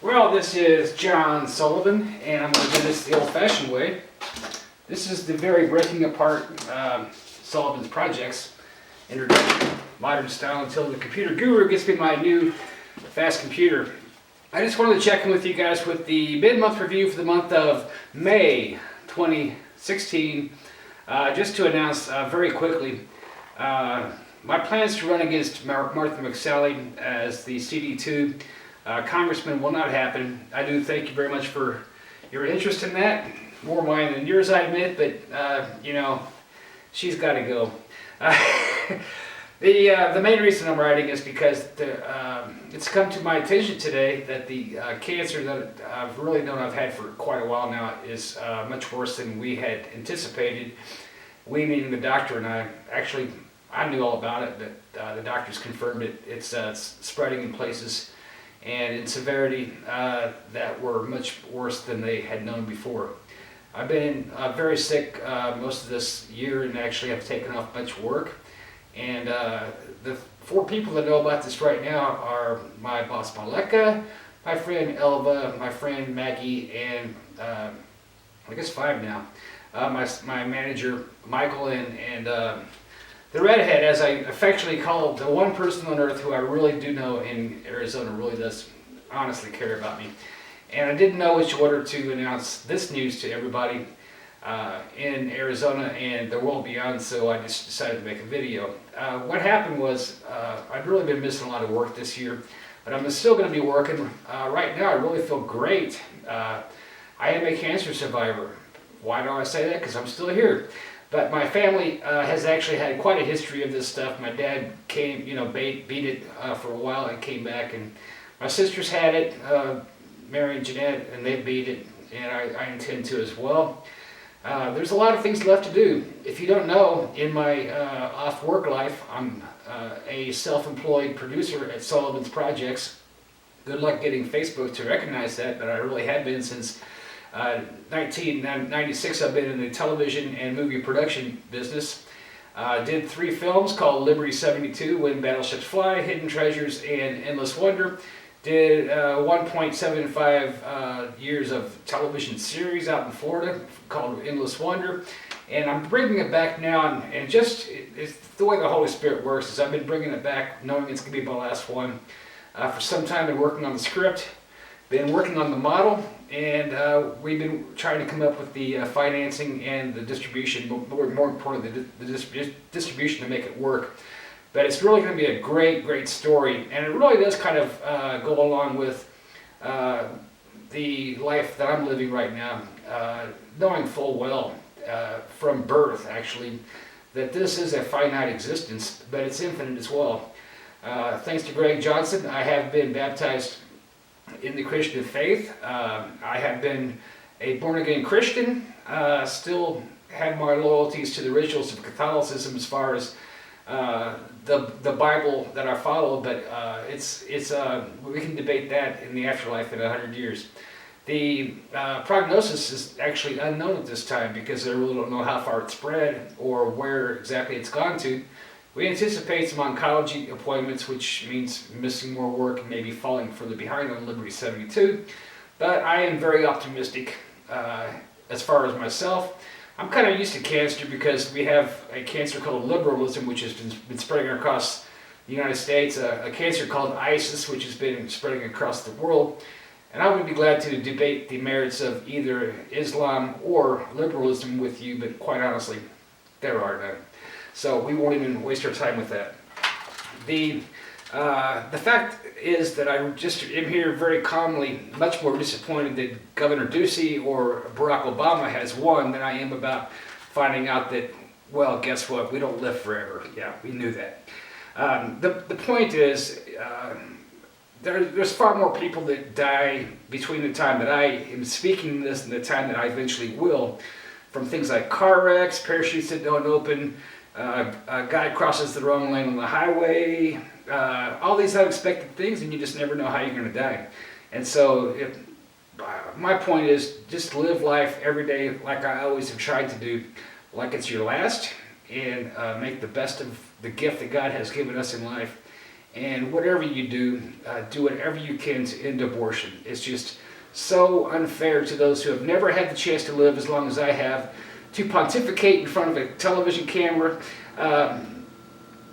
Well, this is John Sullivan, and I'm going to do this the old-fashioned way. This is the very breaking apart Sullivan's Projects introduction, modern style, until the computer guru gets me my new fast computer. I just wanted to check in with you guys with the mid-month review for the month of May 2016, just to announce very quickly my plans to run against Martha McSally as the CD2 Congressman will not happen. I do thank you very much for your interest in that. More mine than yours, I admit, but you know, she's got to go. The main reason I'm writing is because it's come to my attention today that the cancer that I've really known I've had for quite a while now is much worse than we had anticipated. We, meaning the doctor and I, actually, I knew all about it, but the doctors confirmed it. It's spreading in places and in severity that were much worse than they had known before. I've been very sick most of this year and actually have taken off much work. And the four people that know about this right now are my boss Maleka, my friend Elva, my friend Maggie, and I guess five now. My manager Michael and the redhead, as I affectionately call the one person on earth who I really do know in Arizona really does honestly care about me. And I didn't know which order to announce this news to everybody in Arizona and the world beyond, so I just decided to make a video. What happened was I've really been missing a lot of work this year, but I'm still going to be working. Right now I really feel great. I am a cancer survivor. Why do I say that? Because I'm still here. But my family has actually had quite a history of this stuff. My dad came, beat it for a while and came back, and my sisters had it, Mary and Jeanette, and they beat it, and I intend to as well. There's a lot of things left to do. If you don't know, in my off-work life, I'm a self-employed producer at Sullivan's Projects. Good luck getting Facebook to recognize that, but I really have been since 1996. I've been in the television and movie production business. Did 3 films called Liberty 72, When Battleships Fly, Hidden Treasures, and Endless Wonder. Did 1.75 years of television series out in Florida called Endless Wonder. And I'm bringing it back now, and just it's the way the Holy Spirit works is I've been bringing it back knowing it's going to be my last one. For some time I've been working on the script, been working on the model, and we've been trying to come up with the financing and the distribution, more importantly the distribution to make it work. But it's really going to be a great, great story, and it really does kind of go along with the life that I'm living right now, knowing full well from birth, actually, that this is a finite existence, but it's infinite as well. Thanks to Greg Johnson, I have been baptized in the Christian faith. I have been a born-again Christian, still have my loyalties to the rituals of Catholicism as far as the Bible that I follow, but we can debate that in the afterlife in 100 years. The prognosis is actually unknown at this time because I really don't know how far it's spread or where exactly it's gone to. We anticipate some oncology appointments, which means missing more work and maybe falling further behind on Liberty 72. But I am very optimistic as far as myself. I'm kind of used to cancer because we have a cancer called liberalism, which has been spreading across the United States, a cancer called ISIS, which has been spreading across the world. And I would be glad to debate the merits of either Islam or liberalism with you, but quite honestly, there are none. So we won't even waste our time with that. The fact is that I just am here very calmly, much more disappointed that Governor Ducey or Barack Obama has won than I am about finding out that, well, guess what? We don't live forever. Yeah, we knew that. The point is, there's far more people that die between the time that I am speaking this and the time that I eventually will, from things like car wrecks, parachutes that don't open, a guy crosses the wrong lane on the highway, all these unexpected things, and you just never know how you're going to die. And so my point is just live life every day like I always have tried to do, like it's your last, and make the best of the gift that God has given us in life. And whatever you do whatever you can to end abortion. It's just so unfair to those who have never had the chance to live as long as I have, to pontificate in front of a television camera.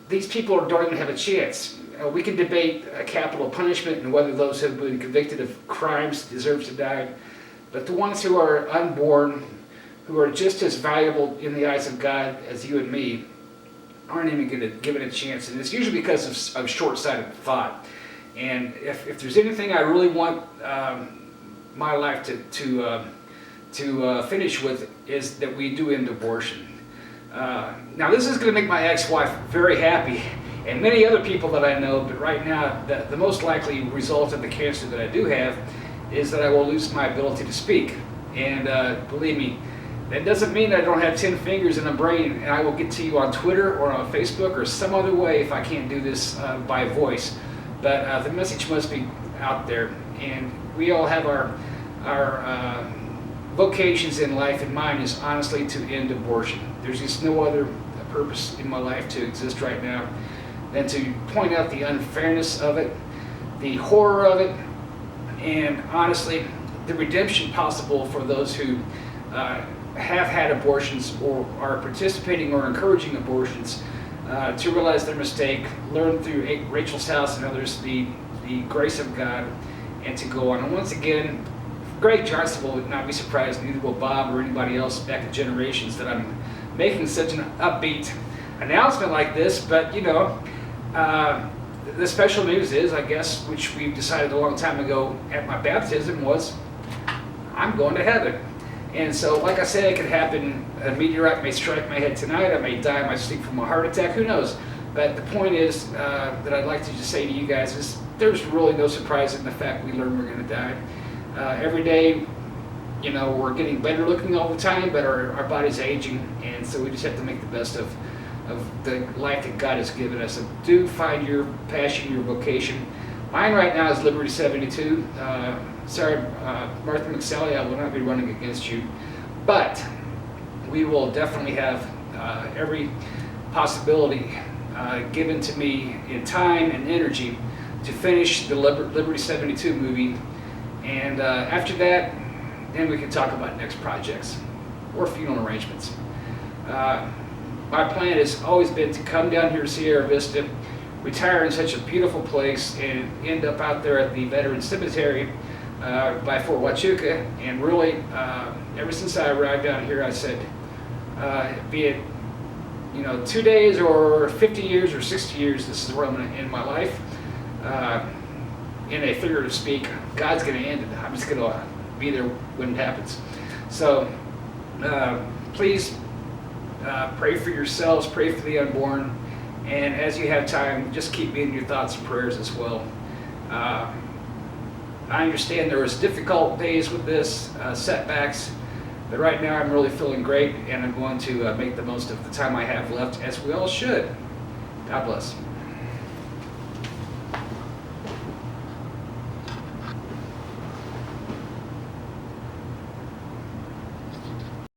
These people don't even have a chance. We can debate capital punishment and whether those who have been convicted of crimes deserve to die, but the ones who are unborn, who are just as valuable in the eyes of God as you and me, aren't even given a chance. And it's usually because of short-sighted thought. And if there's anything I really want my life to finish with, is that we do end abortion. Now this is going to make my ex-wife very happy, and many other people that I know, but right now the most likely result of the cancer that I do have is that I will lose my ability to speak. And believe me, that doesn't mean I don't have 10 fingers and a brain, and I will get to you on Twitter or on Facebook or some other way if I can't do this by voice. But the message must be out there, and we all have our vocations in life, and mine is honestly to end abortion. There's just no other purpose in my life to exist right now than to point out the unfairness of it, the horror of it, and honestly, the redemption possible for those who have had abortions or are participating or encouraging abortions, to realize their mistake, learn through Rachel's House and others the grace of God, and to go on. And once again, Greg Johnson will not be surprised, neither will Bob or anybody else back in generations, that I'm making such an upbeat announcement like this. But you know, the special news is, I guess, which we decided a long time ago at my baptism, was I'm going to heaven. And so, like I said, it could happen. A meteorite may strike my head tonight. I may die in my sleep from a heart attack. Who knows? But the point is that I'd like to just say to you guys is there's really no surprise in the fact we learn we're going to die. Every day, you know, we're getting better looking all the time, but our body's aging, and so we just have to make the best of the life that God has given us. So do find your passion, your vocation. Mine right now is Liberty 72. Sorry, Martha McSally, I will not be running against you, but we will definitely have every possibility given to me in time and energy to finish the Liberty 72 movie. And after that, then we can talk about next projects or funeral arrangements. My plan has always been to come down here to Sierra Vista, retire in such a beautiful place, and end up out there at the Veterans Cemetery by Fort Huachuca. And really, ever since I arrived down here, I said, be it 2 days or 50 years or 60 years, this is where I'm going to end my life. In a figure of speak, God's going to end it. I'm just going to be there when it happens. So please pray for yourselves, pray for the unborn, and as you have time, just keep me in your thoughts and prayers as well. I understand there was difficult days with this, setbacks, but right now I'm really feeling great, and I'm going to make the most of the time I have left, as we all should. God bless.